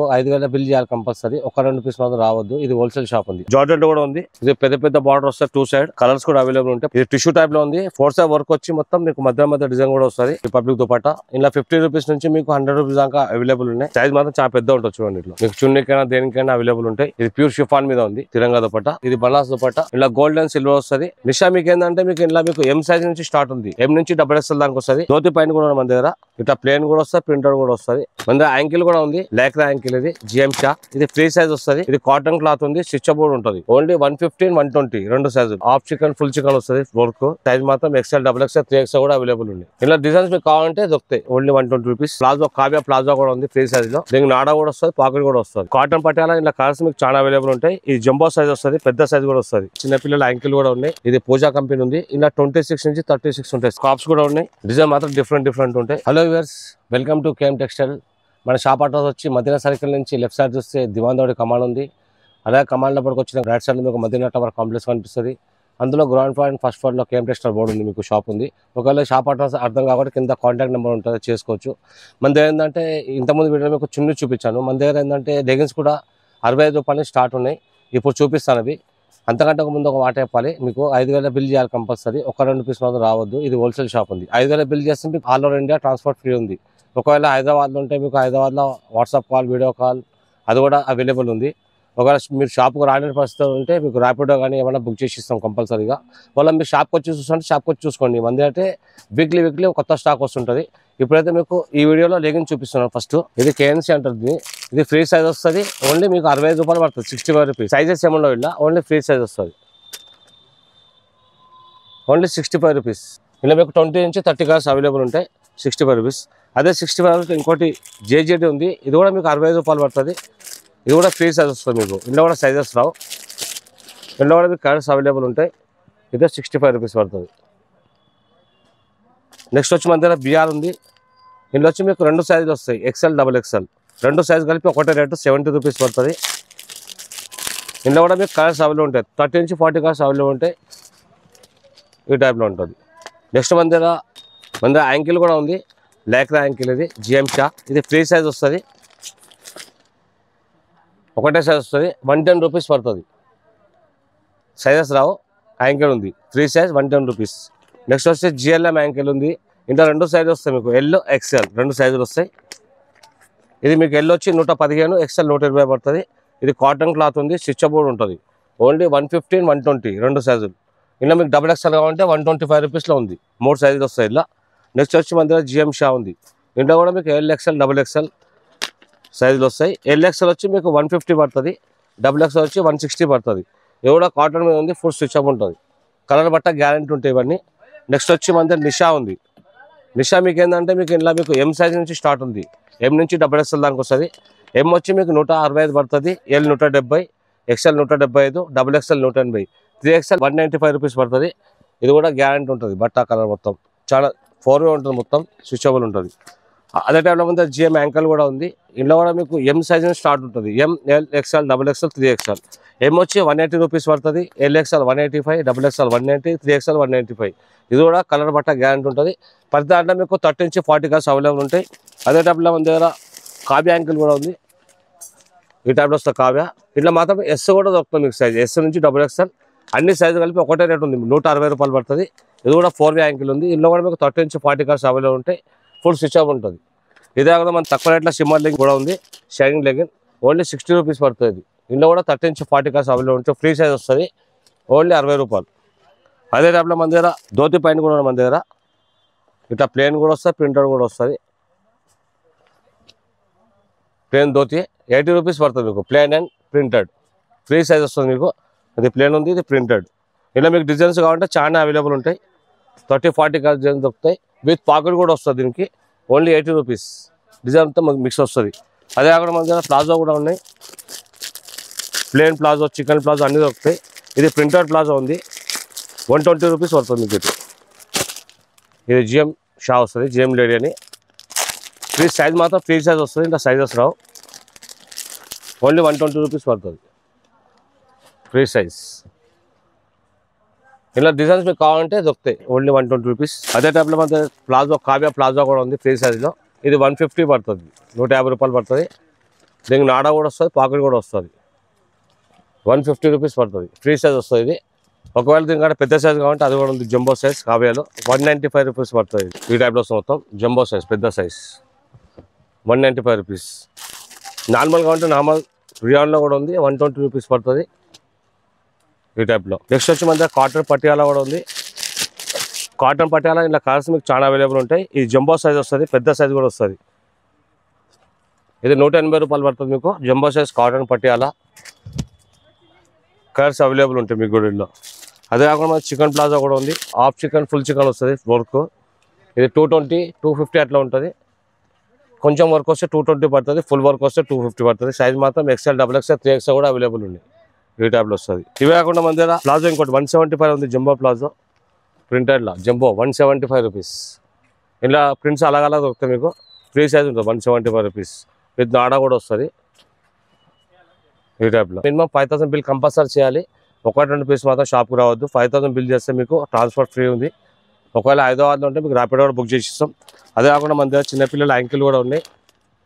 5000 bill చేయాలి compulsory. ఒక 2 piece మాత్రం రావద్దు. ఇది హోల్సేల్ షాప్ ఉంది. జార్జెట్ కూడా ఉంది. ఇది పెద్ద పెద్ద బార్డర్ వస్తుంది. 2 సైడ్ కలర్స్ కూడా అవైలబుల్ ఉంటాయి. ఇది టిష్యూ టైప్ లో ఉంది. 4 సైడ్ వర్క్ వచ్చి మొత్తం మీకు మధ్య మధ్య డిజైన్ కూడా వస్తుంది. రిపబ్లిక్ దుపట్టా ఇలా 50 రూపీస్ నుంచి మీకు 100 రూపీస్ దాకా అవైలబుల్ ఉన్నాయి. సైజ్ మాత్రం చాలా పెద్ద ఉంటుంది చూడండి. ఇట్లా మీకు చున్నీకైనా దేనికైనా అవైలబుల్ ఉంటాయి. ఇది ప్యూర్ షిఫాన్ మీద ఉంది. తిరంగా దుపట్టా. ఇది బనారస్ దుపట్టా. ఇలా గోల్డ్ అండ్ సిల్వర్ వస్తుంది. నిషా మీకు ఏంటంటే మీకు ఇలా మీకు ఎం సైజ్ నుంచి స్టార్ట్ ఉంది. ఎం నుంచి XXL దానికి వస్తుంది. ధోతి పైన కూడా మన దగ్గర ఇట్లా ప్లేన్ కూడా వస్తుంది. ప్రింటర్ కూడా వస్తుంది. మన దగ్గర యాంకిల్ కూడా ఉంది. లైక్రా యాంకిల్ ఇది జిఎం షా. ఇది ఫ్రీ సైజ్ వస్తుంది. ఇది కాటన్ క్లాత్ ఉంది. స్టిచ్ బోర్డ్ ఉంటుంది. ఓన్లీ 115, 120 రెండు సైజులు. హాఫ్ చికెన్ ఫుల్ చికెన్ వస్తుంది. వర్క్ సైజ్ మాత్రం XL, XXL, 3XL కూడా అవైలబుల్ ఉంది. ఇలా డిజైన్స్ మీకు కావాలంటే దొరుకుతాయి. Only 120 rupees. Palazzo Kavya palazzo కూడా ఉంది ఫ్రీ సైజ్ లో. దీనికి నాడా కూడా వస్తుంది. పాకెట్ కూడా వస్తుంది. కాటన్ పట్టాల ఇలా కలర్స్ మీకు చాలా అవైలబుల్ ఉంటాయి. ఈ జంబో సైజ్ వస్తుంది. పెద్ద సైజ్ కూడా వస్తుంది. చిన్నపిల్లల యాంకిల్ కూడా ఉన్నాయి. ఇది పూజా కంపెనీ ఉంది. ఇలా 26 నుంచి 36 ఉంటాయి. స్కాప్స్ కూడా ఉన్నాయి. డిజైన్ మాత్రం డిఫరెంట్ ఉంటాయి. Hello viewers, welcome to KM textile. మన షాప్ అడ్రస్ వచ్చి మదీనా సర్కిల్ నుంచి లెఫ్ట్ సైడ్ చూస్తే దివాన్దోడి కమాండ్ ఉంది. అలాగే కమాండ్ లోపలికి వచ్చిన రైట్ సైడ్ మీకు మదీనా టవర్ కాంప్లెక్స్ కనిపిస్తుంది. అందులో ground floor and first floor లో కేఎం టెక్స్టైల్ బోర్డు ఉంది. మీకు షాప్ ఉంది. ఒకవేళ షాప్ అడ్రస్ అర్థం కాబట్టి కింద కాంటాక్ట్ నెంబర్ ఉంటుంది, చేసుకోవచ్చు. మన దగ్గర ఏంటంటే ఇంతకుముందు వీడియో మీకు చున్నీ చూపించాను. మన దగ్గర ఏంటంటే లెగిన్స్ కూడా 65 రూపాయలు స్టార్ట్ ఉన్నాయి. ఇప్పుడు చూపిస్తాను అవి. అంతకంటే ముందు ఒక మాట చెప్పాలి. మీకు 5000 బిల్ చేయాలి కంపల్సరీ. ఒక 2 పీస్ మాత్రం రావద్దు. ఇది హోల్సేల్ షాప్ ఉంది. 5000 బిల్ చేస్తే మీకు all over India transport free ఉంది. ఒకవేళ హైదరాబాద్లో ఉంటే మీకు హైదరాబాద్లో వాట్సాప్ కాల్, వీడియో కాల్ అది కూడా అవైలబుల్ ఉంది. ఒకవేళ మీరు షాప్కి రాని పరిస్థితి ఉంటే మీకు ర్యాపిడో కానీ ఏమైనా బుక్ చేసి ఇస్తాం కంపల్సరీగా. వాళ్ళ మీరు షాప్కి వచ్చి చూస్తుంటే షాప్కి వచ్చి చూసుకోండి. మంది అంటే వీక్లీ కొత్త స్టాక్ వస్తుంటుంది. ఇప్పుడైతే మీకు ఈ వీడియోలో లెగిన్ చూపిస్తున్నాను. ఫస్ట్ ఇది కేఎన్సీ అంటుంది. ఇది ఫ్రీ సైజ్ వస్తుంది. ఓన్లీ మీకు 65 రూపాయలు పడుతుంది. 65 రూపీస్. సైజెస్ ఏమన్నా ఇలా ఓన్లీ ఫ్రీ సైజ్ వస్తుంది. Only 65 rupees. ఇలా మీకు 20 నుంచి 30 కలర్స్ అవైలబుల్ ఉంటాయి. 65 రూపీస్. అదే 65 రూపీస్ ఇంకోటి జేజేటీ ఉంది. ఇది కూడా మీకు 65 రూపాయలు పడుతుంది. ఇది కూడా ఫ్రీ సైజ్ వస్తుంది. మీకు ఇందులో కూడా సైజెస్ రావు. ఇందులో కూడా మీకు కలర్స్ అవైలబుల్ ఉంటాయి. ఇదే 65 రూపీస్ పడుతుంది. నెక్స్ట్ వచ్చి మన దగ్గర బిఆర్ ఉంది. ఇందులో వచ్చి మీకు 2 సైజులు వస్తాయి. XL, XXL 2 సైజు కలిపి ఒకటే రేటు 70 రూపీస్ పడుతుంది. ఇందులో కూడా మీకు కలర్స్ అవైలబుల్ ఉంటాయి. 30 నుంచి 40 కలర్స్ అవైలబుల్ ఉంటాయి. ఈ టైప్లో ఉంటుంది. నెక్స్ట్ మన దగ్గర యాంకిల్ కూడా ఉంది. లైక్రా యాంకిల్ ఇది జిఎం షా. ఇది ఫ్రీ సైజ్ వస్తుంది. ఒకటే సైజ్ వస్తుంది. 110 రూపీస్ పడుతుంది. సైజెస్ రావు. యాంకిల్ ఉంది ఫ్రీ సైజ్ 110 రూపీస్. నెక్స్ట్ వచ్చి జిఎల్ఎం యాంకిల్ ఉంది. ఇంట్లో 2 సైజులు వస్తాయి. మీకు ఎల్, XL 2 సైజులు వస్తాయి. ఇది మీకు ఎల్ వచ్చి 115, XL 120 పడుతుంది. ఇది కాటన్ క్లాత్ ఉంది. స్టిచ్ బోర్డ్ ఉంటుంది. ఓన్లీ 115, 120 2 సైజులు. ఇలా మీకు XXL కావాలంటే 125 రూపీస్లో ఉంది. 3 సైజులు వస్తాయి ఇలా. నెక్స్ట్ వచ్చి మన దగ్గర జిఎం షా ఉంది. ఇంట్లో కూడా మీకు LXL, XXL సైజులు వస్తాయి. LXL వచ్చి మీకు 150 పడుతుంది. XXL వచ్చి 160 పడుతుంది. ఇది కూడా కాటన్ మీద ఉంది. ఫుల్ స్టిచ్ అప్ ఉంటుంది. కలర్ బట్ట గ్యారెంటీ ఉంటాయి ఇవన్నీ. నెక్స్ట్ వచ్చి మన దగ్గర నిషా ఉంది. నిషా మీకు ఏంటంటే మీకు ఇలా మీకు ఎం సైజ్ నుంచి స్టార్ట్ ఉంది. ఎం నుంచి XXL దానికి వస్తుంది. ఎం వచ్చి మీకు 165 పడుతుంది. L 170, XL 175, XXL 180, 3XL 195 rupees పడుతుంది. ఇది కూడా గ్యారెంటీ ఉంటుంది. బట్ట కలర్ మొత్తం చాలా 4వే ఉంటుంది. మొత్తం స్విచబుల్ ఉంటుంది. అదే టైంలో ముందు జిఎం యాంకల్ కూడా ఉంది. ఇందులో కూడా మీకు ఎం సైజ్ నుంచి స్టార్ట్ ఉంటుంది. ఎం, ఎల్, XL, XXL, 3XL. ఎం వచ్చి 180 రూపీస్ పడుతుంది. LXL 185, XXL 190, 3XL 195. ఇది కూడా కలర్ బట్ట గ్యారెంటీ ఉంటుంది. ప్రతి దాంట్లో మీకు 30 నుంచి 40 కలర్స్ అవైలబుల్ ఉంటాయి. అదే టైంలో మన దగ్గర కావ్య యాంకిల్ కూడా ఉంది. ఈ టైప్లో వస్తుంది కావ్య. ఇట్లా మాత్రం ఎస్ కూడా దొరుకుతుంది మీకు సైజ్. ఎస్ నుంచి XXL అన్ని సైజు కలిపి ఒకటే రేట్ ఉంది. 160 రూపాయలు పడుతుంది. ఇది కూడా 4వే యాంకిల్ ఉంది. ఇందులో కూడా మీకు 30 నుంచి 40 కలర్స్ అవైలబుల్ ఉంటాయి. ఫుల్ స్విచ్ ఆఫ్ ఉంటుంది. ఇదే కాకుండా మన తక్కువ రేట్లో సిమ్మర్ లెగిన్ కూడా ఉంది. షైనింగ్ లెగిన్ ఓన్లీ 60 రూపీస్ పడుతుంది. ఇందులో కూడా 30 నుంచి 40 కలర్స్ అవైలబుల్ ఉంటాయి. ఫ్రీ సైజ్ వస్తుంది. ఓన్లీ 60 రూపాయలు. అదే టైప్లో మన దగ్గర ధోతి పైన కూడా మన దగ్గర ఇట్లా ప్లేన్ కూడా వస్తుంది. ప్రింటర్ కూడా వస్తుంది. ప్లేన్ ధోతి 80 రూపీస్ పడుతుంది మీకు. Plain and printed free size వస్తుంది మీకు. ఇది ప్లేన్ ఉంది. ఇది ప్రింటెడ్. ఇలా మీకు డిజైన్స్ కావాలంటే చాలా అవైలబుల్ ఉంటాయి. 30-40 కలర్ డిజైన్స్ దొరుకుతాయి. విత్ పాకెట్ కూడా వస్తుంది దీనికి. Only 80 rupees. డిజైన్ అంతా మిక్స్ వస్తుంది. అదే కాకుండా మన దగ్గర ప్లాజో కూడా ఉన్నాయి. ప్లేన్ ప్లాజో, చికెన్ ప్లాజో అన్నీ దొరుకుతాయి. ఇది ప్రింటెడ్ ప్లాజో ఉంది. 120 రూపీస్ పడుతుంది మీకు. ఇది జిఎం షా వస్తుంది. జిఎం లేడీ అని. ఫ్రీ సైజ్ మాత్రం ఫ్రీ సైజ్ వస్తుంది. ఇంకా సైజెస్ రావు. ఓన్లీ 120 రూపీస్ పడుతుంది. Free size. ఇలా డిజైన్స్ మీకు కావాలంటే దొరుకుతాయి. Only 120 rupees. అదే టైప్లో మన ప్లాజో కావ్య ప్లాజో కూడా ఉంది ఫ్రీ సైజ్లో. ఇది 150 పడుతుంది. 150 రూపాయలు పడుతుంది. దీనికి నాడా కూడా వస్తుంది, పాకెట్ కూడా వస్తుంది. 150 రూపీస్ పడుతుంది. ఫ్రీ సైజ్ వస్తుంది ఇది. ఒకవేళ దీనికంటే పెద్ద సైజ్ కావాలంటే అది కూడా ఉంది. జంబో సైజ్ కావ్యాలో 195 రూపీస్ పడుతుంది. ఈ టైప్లో వస్తుంది మొత్తం. జంబో సైజ్ పెద్ద సైజ్ 195 రూపీస్. నార్మల్ కావాలంటే నార్మల్ రియాన్లో కూడా ఉంది, 120 రూపీస్ పడుతుంది ఈ టైప్లో. నెక్స్ట్ వచ్చి మన దగ్గర కాటన్ పటియాలా కూడా ఉంది. కాటన్ పటియాలా ఇలా కలర్స్ మీకు చాలా అవైలబుల్ ఉంటాయి. ఇది జంబో సైజ్ వస్తుంది, పెద్ద సైజ్ కూడా వస్తుంది. ఇది 180 రూపాయలు పడుతుంది మీకు. Jumbo size cotton Patiala colours available ఉంటాయి మీకు గుడిలో. అదే కాకుండా చికెన్ ప్లాజా కూడా ఉంది. హాఫ్ చికెన్, ఫుల్ చికెన్ వస్తుంది వర్క్. ఇది 220, 250 అట్లా ఉంటుంది. కొంచెం వర్క్ వస్తే 220 పడుతుంది, ఫుల్ వర్క్ వస్తే 250 పడుతుంది. సైజ్ మాత్రం XL, XXL, 3XL కూడా అవైలబుల్ ఉంది ఈ టైప్లో వస్తుంది. ఇవే కాకుండా మన దగ్గర ప్లాజో ఇంకోటి 175 ఉంది. జంబో ప్లాజో ప్రింటెడ్లో జంబో 175 రూపీస్. ఇలా ప్రింట్స్ అలాగ దొరుకుతాయి మీకు. ఫ్రీ సైజ్ ఉంటుంది 175 రూపీస్. విత్ నాడా కూడా వస్తుంది ఈ టైప్లో. మినిమం 5000 బిల్ కంపల్సరీ చేయాలి. 1-2 పీస్ మాత్రం షాప్కి రావద్దు. 5000 బిల్ చేస్తే మీకు ట్రాన్స్పోర్ట్ ఫ్రీ ఉంది. ఒకవేళ హైదరాబాద్లో ఉంటే మీకు ర్యాపిడో కూడా బుక్ చేసి ఇస్తాం. అదే కాకుండా మన దగ్గర చిన్నపిల్లల యాంకిల్ కూడా ఉన్నాయి.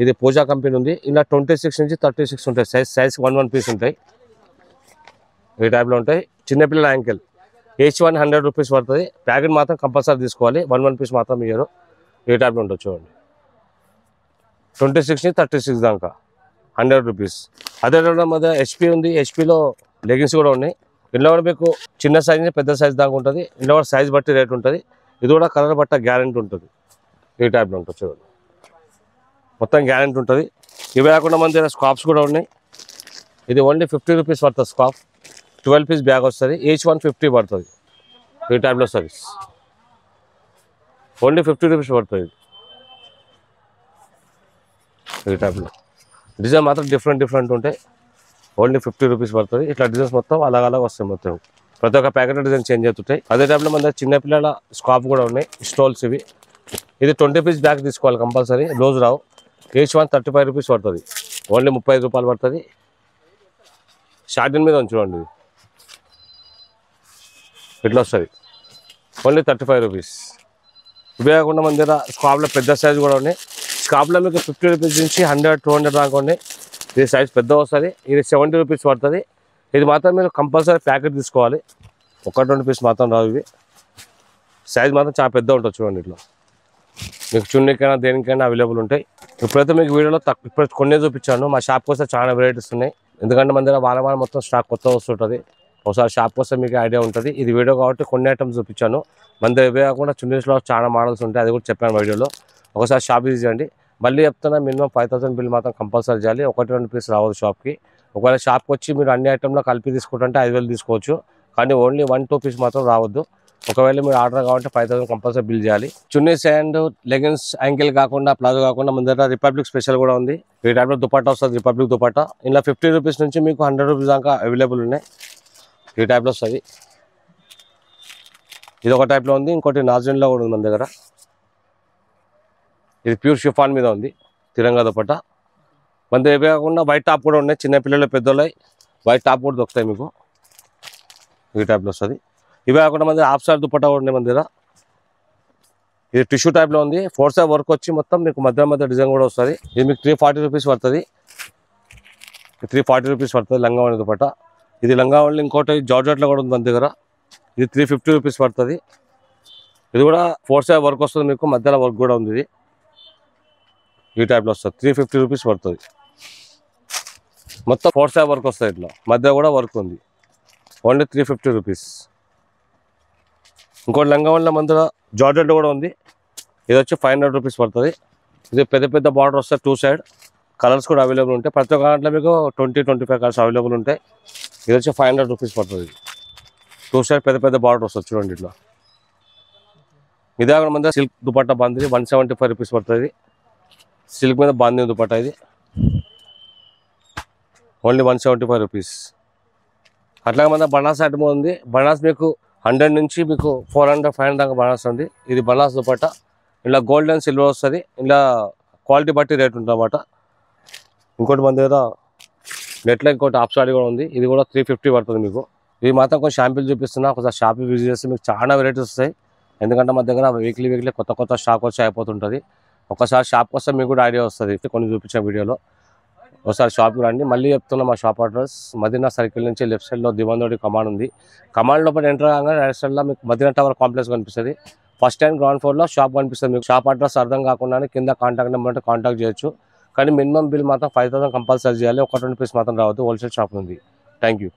ఇది పూజా కంపెనీ ఉంది. ఇలా 26 నుంచి 36 ఉంటాయి సైజ్ 1 పీస్ ఉంటాయి ఈ టైప్లో ఉంటాయి. చిన్నపిల్లల యాంకిల్ ఈచ్ 100 రూపీస్ పడుతుంది. ప్యాకెట్ మాత్రం కంపల్సరీ తీసుకోవాలి. 1 పీస్ మాత్రం ఇయ్యరు ఈ టైప్లో ఉంటుంది. చూడండి 26 నుంచి 36 దాకా 100 రూపీస్. అదే మధ్య HP ఉంది. HPలో లెగిన్స్ కూడా ఉన్నాయి. ఇందులో కూడా మీకు చిన్న సైజ్ నుంచి పెద్ద సైజ్ దాకా ఉంటుంది. ఇందులో కూడా సైజ్ బట్టి రేట్ ఉంటుంది. ఇది కూడా కలర్ బట్ట గ్యారెంటీ ఉంటుంది ఈ టైప్లో ఉంటుంది. చూడండి మొత్తం గ్యారెంటీ ఉంటుంది. ఇవి కాకుండా మన దగ్గర స్కాప్స్ కూడా ఉన్నాయి. ఇది ఓన్లీ 50 రూపీస్ పడుతుంది స్కాప్. 12 పీస్ బ్యాగ్ వస్తుంది. ఈచ్ 150 పడుతుంది ఈ టైప్లో వస్తుంది. ఓన్లీ 50 రూపీస్ పడుతుంది ఈ టైప్లో. డిజైన్ మాత్రం డిఫరెంట్ ఉంటాయి. ఓన్లీ 50 రూపీస్ పడుతుంది. ఇట్లా డిజైన్స్ మొత్తం అలాగ వస్తాయి. మొత్తం ప్రతి ఒక్క ప్యాకెట్ డిజైన్ చేంజ్ అవుతుంటాయి. అదే టైప్లో మన దగ్గర చిన్నపిల్లల స్కాప్ కూడా ఉన్నాయి. స్టోల్స్ ఇవి. ఇది 20 పీస్ బ్యాగ్ తీసుకోవాలి కంపల్సరీ. రోజు రావు. ఈచ్ 35 రూపీస్ పడుతుంది. ఓన్లీ 35 రూపాయలు పడుతుంది. షార్టిన్ మీద చూడండి ఇట్లా వస్తుంది. Only 35 rupees. ఇవే కాకుండా మన దగ్గర స్కాప్లో పెద్ద సైజ్ కూడా ఉన్నాయి. స్కాప్లో మీకు 50 రూపీస్ నుంచి 100, 200 దాకా ఉన్నాయి. ఇది సైజ్ పెద్ద వస్తుంది. ఇది 70 రూపీస్ పడుతుంది. ఇది మాత్రం మీరు కంపల్సరీ ప్యాకెట్ తీసుకోవాలి. 1-2 పీస్ మాత్రం రావు ఇవి. సైజ్ మాత్రం చాలా పెద్ద ఉంటుంది. చూడండి ఇట్లా మీకు చున్నీకైనా దేనికైనా అవైలబుల్ ఉంటాయి. ఇప్పుడైతే మీకు వీడియోలో ఇప్పుడు కొన్ని చూపించాను. మా షాప్కి వస్తే చాలా వెరైటీస్ ఉన్నాయి. ఎందుకంటే మన దగ్గర వారం మొత్తం స్టాక్ కొత్త వస్తుంటుంది. ఒకసారి షాప్కి వస్తే మీకు ఐడియా ఉంటుంది. ఇది వీడియో కాబట్టి కొన్ని ఐటమ్స్ చూపించాను. మన దగ్గర ఇవే కాకుండా చున్నీస్లో చాలా మోడల్స్ ఉంటాయి. అది కూడా చెప్పాను వీడియోలో. ఒకసారి షాప్ విజిట్ చేయండి. మళ్ళీ చెప్తున్నా, మినిమం 5000 బిల్ మాత్రం కంపల్సరీ చేయాలి. 1-2 పీస్ రావద్దు షాప్కి. ఒకవేళ షాప్కి వచ్చి మీరు అన్ని ఐటమ్లో కలిపి తీసుకుంటుంటే 5000 తీసుకోవచ్చు. కానీ ఓన్లీ 1-2 పీస్ మాత్రం రావద్దు. ఒకవేళ మీరు ఆర్డర్ కావాలంటే 5000 కంపల్సరీ బిల్ చేయాలి. చున్నీస్ అండ్ లెగిన్స్ యాంకిల్ కాకుండా ప్లాజో కాకుండా మన దగ్గర రిపబ్లిక్ స్పెషల్ కూడా ఉంది. ఈ టైప్లో దుపట్టా వస్తుంది. రిపబ్లిక్ దుపట్టా ఇలా 50 రూపీస్ నుంచి మీకు 100 రూపీస్ దాకా అవైలబుల్ ఉన్నాయి. ఈ టైప్లో వస్తుంది. ఇది ఒక టైప్లో ఉంది. ఇంకోటి నాజరీన్లో కూడా ఉంది మన దగ్గర. ఇది ప్యూర్ షిఫాన్ మీద ఉంది. తిరంగా దుపట్టా మన దగ్గర. ఇవే కాకుండా వైట్ టాప్ కూడా ఉన్నాయి. చిన్నపిల్లలు పెద్దోళ్ళవి వైట్ టాప్ కూడా దొరుకుతాయి మీకు. ఈ టైప్లో వస్తుంది. ఇవే కాకుండా మన దగ్గర హాఫ్ సార్ దుపట్టా కూడా ఉన్నాయి మన దగ్గర. ఇది టిష్యూ టైప్లో ఉంది. 4 సైడ్ వర్క్ వచ్చి మొత్తం మీకు మధ్య డిజైన్ కూడా వస్తుంది. ఇది మీకు 340 రూపీస్ పడుతుంది. 340 రూపీస్ పడుతుంది లంగావణి దుపట్టా. ఇది లంగావణి. ఇంకోటి జార్జెట్లో కూడా ఉంది మన దగ్గర. ఇది 350 రూపీస్ పడుతుంది. ఇది కూడా 4 సైడ్ వర్క్ వస్తుంది మీకు. మధ్యలో వర్క్ కూడా ఉంది. ఇది ఈ టైప్లో వస్తుంది. 350 రూపీస్ పడుతుంది. మొత్తం 4 సైడ్ వర్క్ వస్తుంది. ఇట్లా మధ్య కూడా వర్క్ ఉంది. Only 350 rupees. ఇంకోటి లంగావణిలో మన దగ్గర జార్జెట్ కూడా ఉంది. ఇది వచ్చి 500 రూపీస్ పడుతుంది. ఇది పెద్ద బార్డర్ వస్తుంది 2 సైడ్. కలర్స్ కూడా అవైలబుల్ ఉంటాయి. ప్రతి ఒక్క దాంట్లో మీకు 20-25 కలర్స్ అవైలబుల్ ఉంటాయి. ఇది వచ్చి 500 రూపీస్ పడుతుంది. 2 సైడ్ పెద్ద బార్డర్ వస్తుంది. చూడండి ఇట్లా. ఇదే మన దగ్గర సిల్క్ దుపట్టా బాంది 175 రూపీస్ పడుతుంది. సిల్క్ మీద బాంది దుపట్టా. ఇది ఓన్లీ 175 రూపీస్. అట్లాగే మన బనాస్ ఐటమ్ ఉంది. బనాస్ మీకు 100 నుంచి మీకు 400-500 దాకా బనాస్ ఉంది. ఇది బనాస్ దుపట్టా. ఇలా గోల్డ్ అండ్ సిల్వర్ వస్తుంది. ఇలా క్వాలిటీ బట్టి రేట్ ఉంటుంది అన్నమాట. ఇంకోటి మన దగ్గర నెట్లో ఇంకోటి హాఫ్ సారీ కూడా ఉంది. ఇది కూడా 350 పడుతుంది మీకు. ఇవి మాత్రం కొంచెం షాంపిల్ చూపిస్తున్నా. ఒకసారి షాప్ విజిట్ చేస్తే మీకు చాలా వెరైటీస్ వస్తాయి. ఎందుకంటే మన దగ్గర వీక్లీ కొత్త స్టాక్ వచ్చి అయిపోతుంటుంది. ఒకసారి షాప్కి వస్తే మీకు కూడా ఐడియా వస్తుంది. కొన్ని చూపించిన వీడియోలో ఒకసారి షాప్కి రండి. మళ్ళీ చెప్తున్నా, మా షాప్ అడ్రస్ మదీనా సర్కిల్ నుంచి లెఫ్ట్ సైడ్లో దివాందోడి కమాండ్ ఉంది. కమాండ్ లోపల ఎంటర్ కాగానే రైట్ సైడ్లో మీకు మదీనా టవర్ కాంప్లెక్స్ కనిపిస్తుంది. ఫస్ట్ టైం గ్రౌండ్ ఫ్లోర్లో షాప్ కనిపిస్తుంది. మీకు షాప్ అడ్రస్ అర్థం కాకుండా కింద కాంటాక్ట్ నెంబర్ అంటే కాంటాక్ట్ చేయొచ్చు. కానీ మినిమం బిల్ మాత్రం 5,000 కంపల్సరీ చేయాలి. 1 2 పీస్ మాత్రం రావద్దు. హోల్సేల్ షాప్ ఉంది. Thank you.